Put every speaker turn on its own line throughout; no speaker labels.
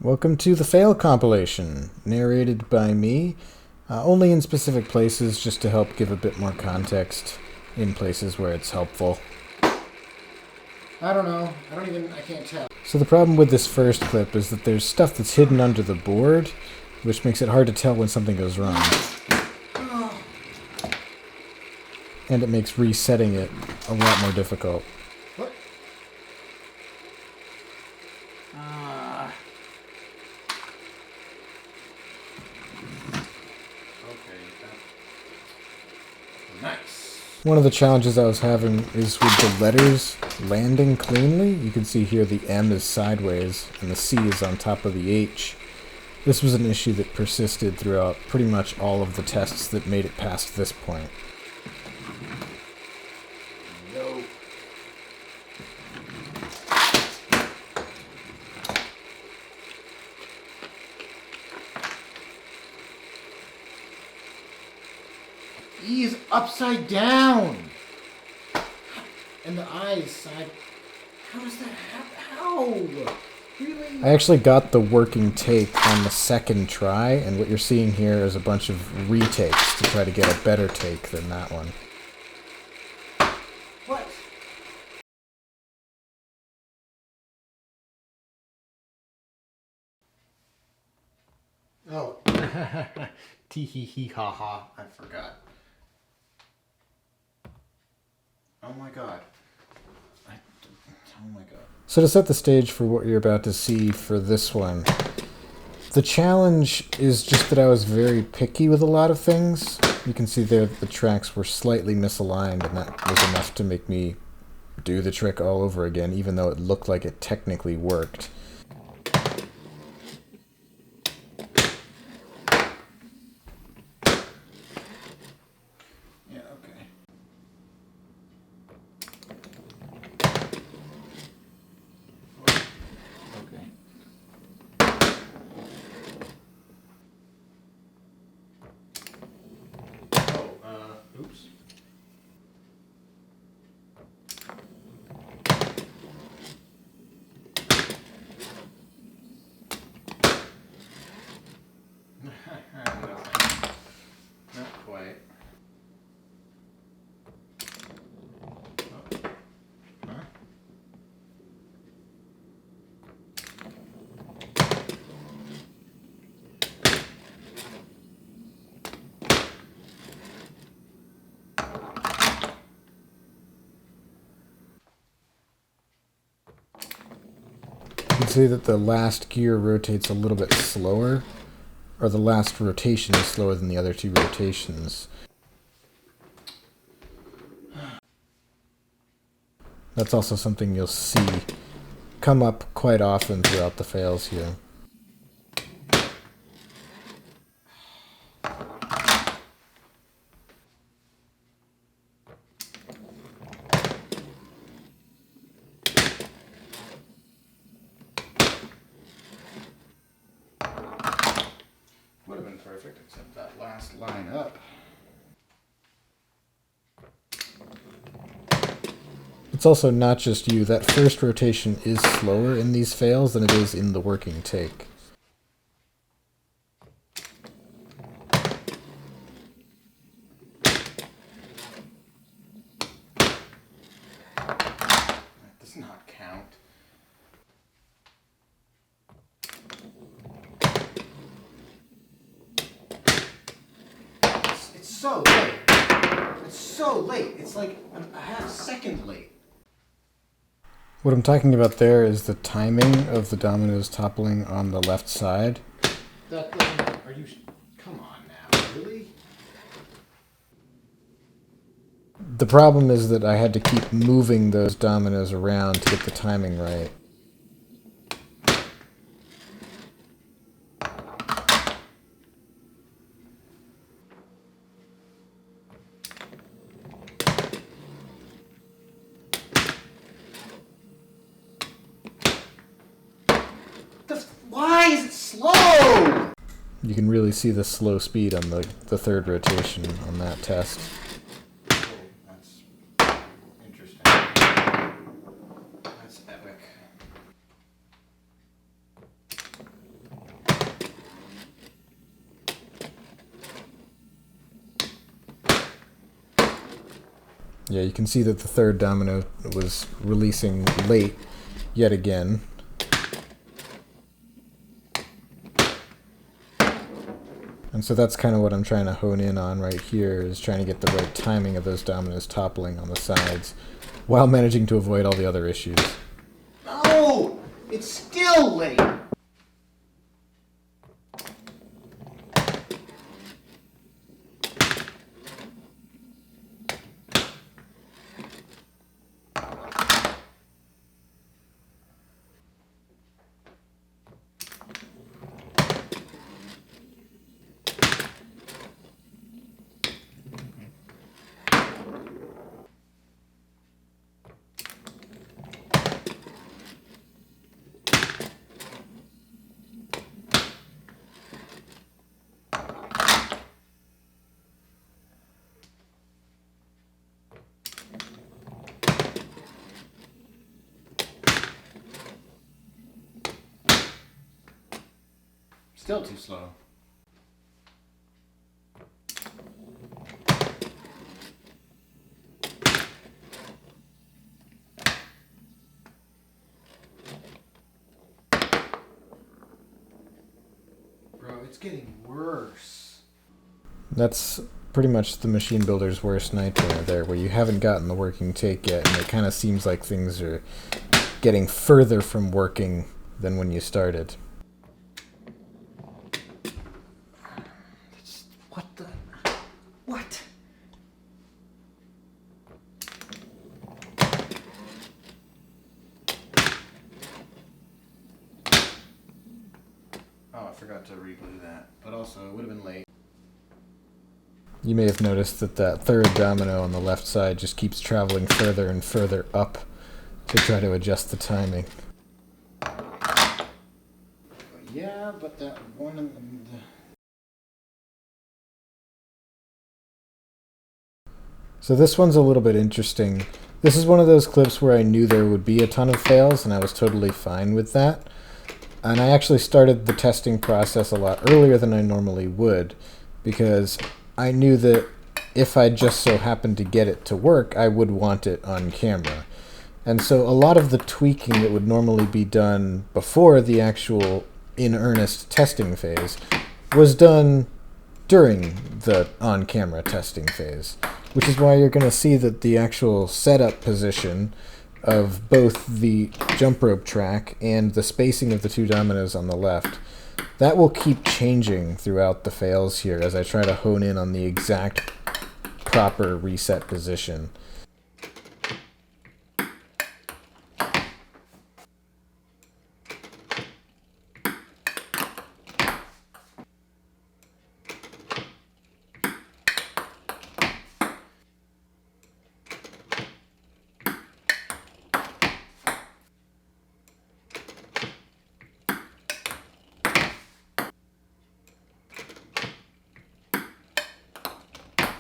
Welcome to the Fail compilation, narrated by me, only in specific places just to help give a bit more context in places where it's helpful.
I don't know. I can't tell.
So the problem with this first clip is that there's stuff that's hidden under the board, which makes it hard to tell when something goes wrong. And it makes resetting it a lot more difficult.
What? Nice.
One of the challenges I was having is with the letters landing cleanly. You can see here the M is sideways and the C is on top of the H. This was an issue that persisted throughout pretty much all of the tests that made it past this point.
No. E is upside down. And the I is side. How does that happen? How? Really?
I actually got the working take on the second try, and what you're seeing here is a bunch of retakes to try to get a better take than that one.
What? Oh. Tee hee hee ha ha. I forgot. Oh my god. Oh my god.
So to set the stage for what you're about to see for this one, the challenge is just that I was very picky with a lot of things. You can see there that the tracks were slightly misaligned, and that was enough to make me do the trick all over again, even though it looked like it technically worked.
Yeah, okay. Okay. Oops. Not quite. Huh?
You can see that the last gear rotates a little bit slower, or the last rotation is slower than the other two rotations. That's also something you'll see come up quite often throughout the fails here.
Would have been perfect, except that last line up.
It's also not just you. That first rotation is slower in these fails than it is in the working take.
That does not count. It's so late. It's so late. It's like a half second late.
What I'm talking about there is the timing of the dominoes toppling on the left side.
That doesn't. Are you? Come on now, really?
The problem is that I had to keep moving those dominoes around to get the timing right.
Why is it slow?
You can really see the slow speed on the third rotation on that test.
Oh, that's interesting. That's epic.
Yeah, you can see that the third domino was releasing late yet again. And so that's kind of what I'm trying to hone in on right here, is trying to get the right timing of those dominoes toppling on the sides while managing to avoid all the other issues.
No! It's still late! Still too slow. Bro, it's getting worse.
That's pretty much the machine builder's worst nightmare there, where you haven't gotten the working take yet, and it kind of seems like things are getting further from working than when you started.
What the? What? Oh, I forgot to reglue that. But also, it would have been late.
You may have noticed that that third domino on the left side just keeps traveling further and further up to try to adjust the timing.
Yeah, but that one in the...
So this one's a little bit interesting. This is one of those clips where I knew there would be a ton of fails, and I was totally fine with that. And I actually started the testing process a lot earlier than I normally would, because I knew that if I just so happened to get it to work, I would want it on camera. And so a lot of the tweaking that would normally be done before the actual in-earnest testing phase was done during the on-camera testing phase, which is why you're going to see that the actual setup position of both the jump rope track and the spacing of the two dominoes on the left, that will keep changing throughout the fails here as I try to hone in on the exact proper reset position.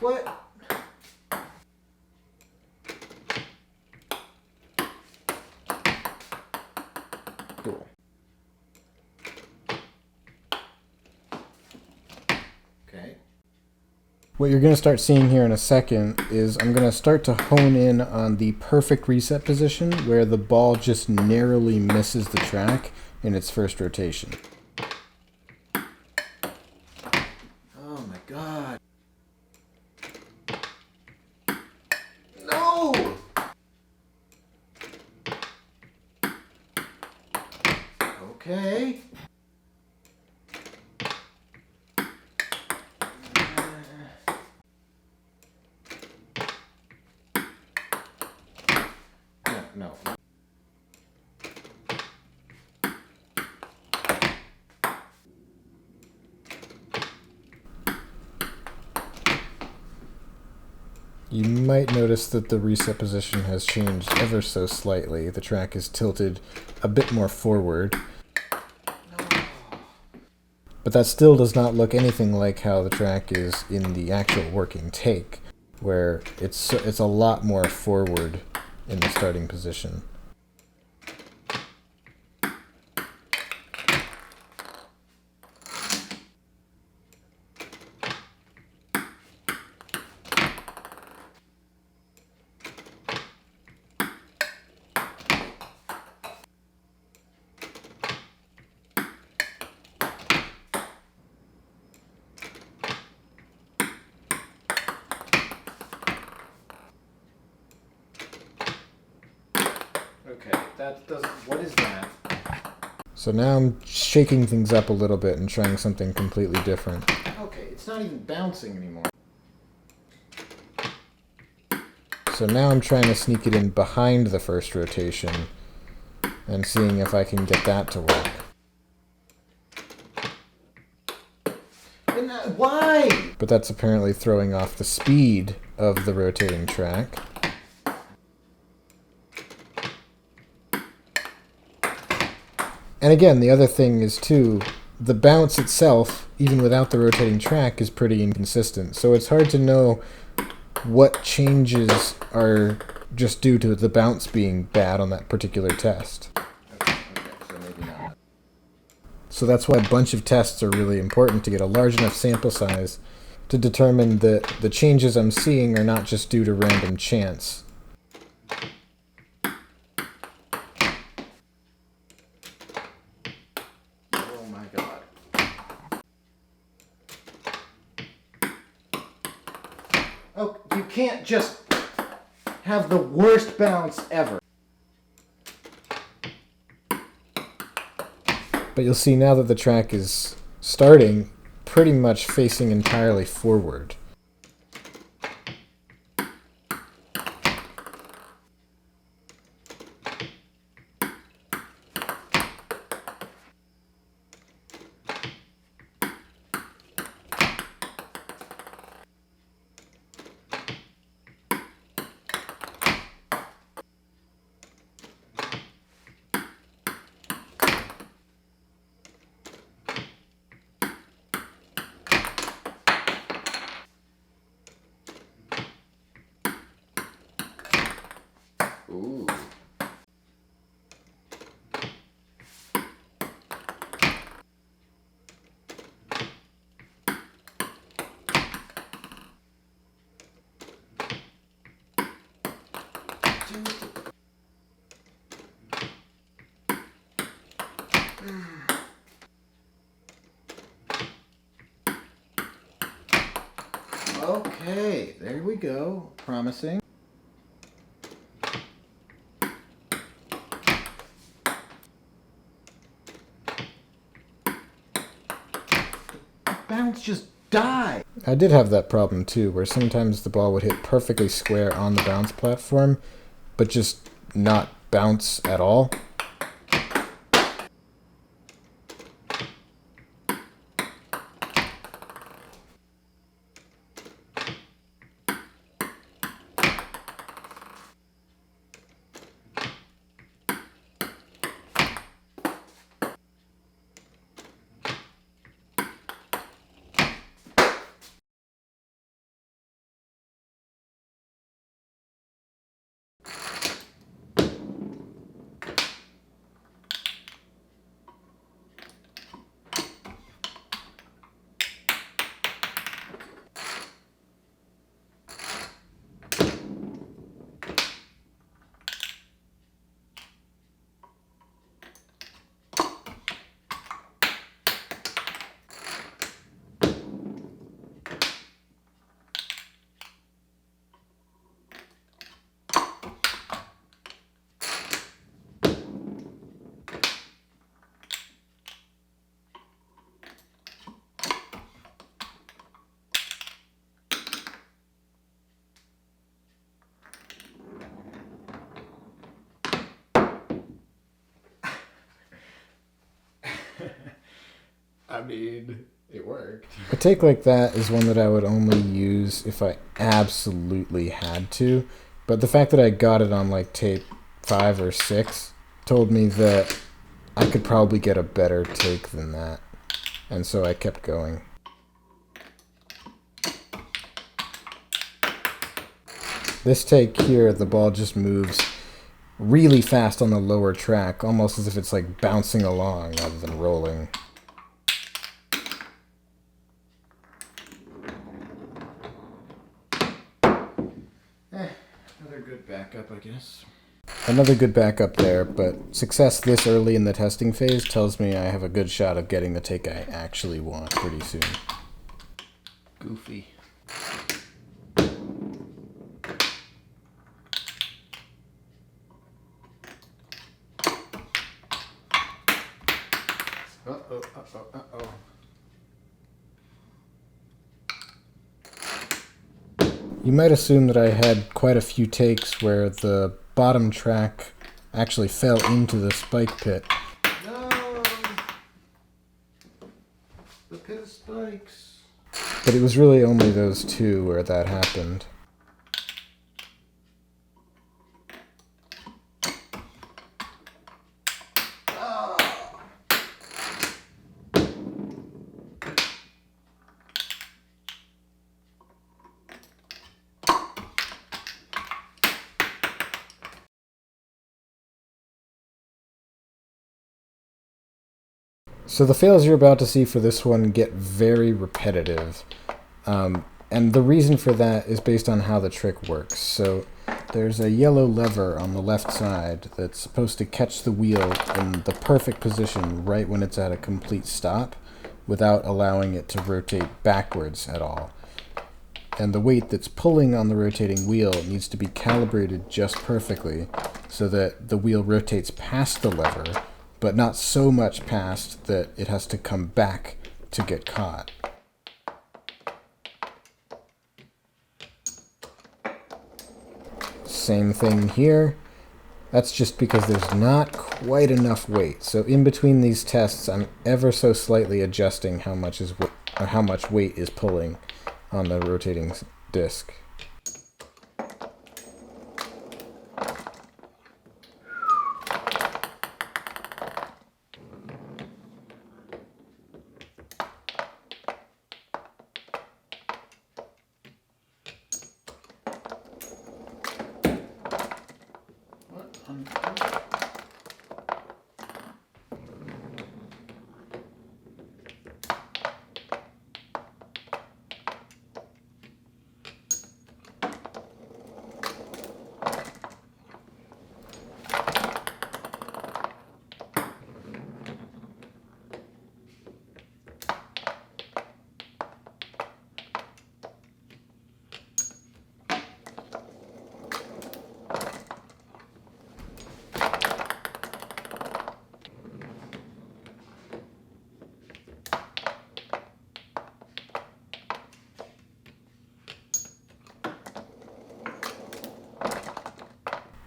What? Cool. Okay.
What you're going to start seeing here in a second is I'm going to start to hone in on the perfect reset position where the ball just narrowly misses the track in its first rotation.
Oh my god. No! Okay. No.
You might notice that the reset position has changed ever so slightly. The track is tilted a bit more forward. But that still does not look anything like how the track is in the actual working take, where it's a lot more forward in the starting position.
that doesn't... What is that?
So now I'm shaking things up a little bit and trying something completely different.
Okay, it's not even bouncing anymore.
So now I'm trying to sneak it in behind the first rotation and seeing if I can get that to work.
Why?
But that's apparently throwing off the speed of the rotating track. And again, the other thing is, too, the bounce itself, even without the rotating track, is pretty inconsistent. So it's hard to know what changes are just due to the bounce being bad on that particular test.
Okay, so maybe not.
So that's why a bunch of tests are really important, to get a large enough sample size to determine that the changes I'm seeing are not just due to random chance.
Oh my god. Oh, you can't just have the worst bounce ever.
But you'll see now that the track is starting pretty much facing entirely forward.
Ooh. Okay, there we go. Promising. Bounce just die.
I did have that problem too, where sometimes the ball would hit perfectly square on the bounce platform, but just not bounce at all.
I mean, it worked.
A take like that is one that I would only use if I absolutely had to, but the fact that I got it on like tape 5 or 6 told me that I could probably get a better take than that, and so I kept going. This take here, the ball just moves really fast on the lower track, almost as if it's like bouncing along rather than rolling.
Another good backup, I guess.
Another good backup there, but success this early in the testing phase tells me I have a good shot of getting the take I actually want pretty soon.
Goofy.
Uh-oh, uh-oh, uh-oh. You might assume that I had quite a few takes where the bottom track actually fell into the spike pit.
No! The pit of spikes.
But it was really only those two where that happened. So the fails you're about to see for this one get very repetitive. And the reason for that is based on how the trick works. So there's a yellow lever on the left side that's supposed to catch the wheel in the perfect position right when it's at a complete stop without allowing it to rotate backwards at all. And the weight that's pulling on the rotating wheel needs to be calibrated just perfectly so that the wheel rotates past the lever, but not so much past that it has to come back to get caught. Same thing here. That's just because there's not quite enough weight. So in between these tests, I'm ever so slightly adjusting how much weight is pulling on the rotating disc.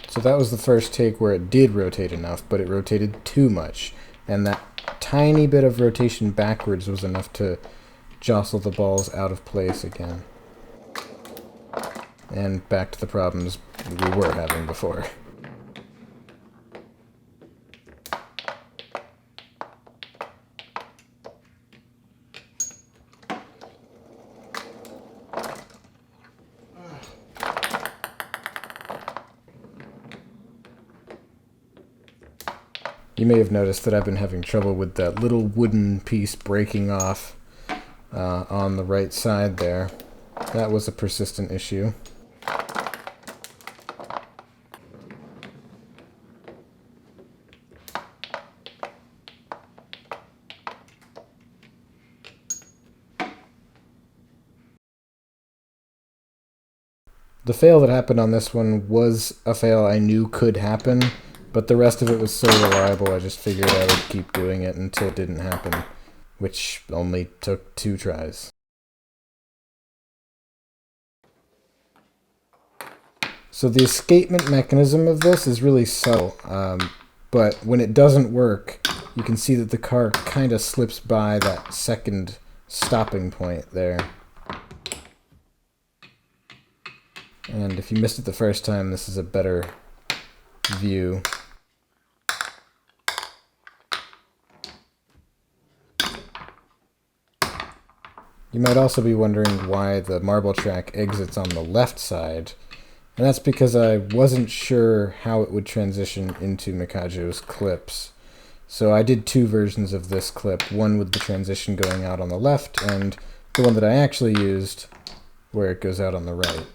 So that was the first take where it did rotate enough, but it rotated too much. And that tiny bit of rotation backwards was enough to jostle the balls out of place again. And back to the problems we were having before. You may have noticed that I've been having trouble with that little wooden piece breaking off on the right side there. That was a persistent issue. The fail that happened on this one was a fail I knew could happen, but the rest of it was so reliable I just figured I would keep doing it until it didn't happen, which only took 2 tries. So the escapement mechanism of this is really subtle, but when it doesn't work, you can see that the car kind of slips by that second stopping point there. And if you missed it the first time, this is a better view. You might also be wondering why the marble track exits on the left side, and that's because I wasn't sure how it would transition into Mikajo's clips. So I did 2 versions of this clip, one with the transition going out on the left, and the one that I actually used where it goes out on the right.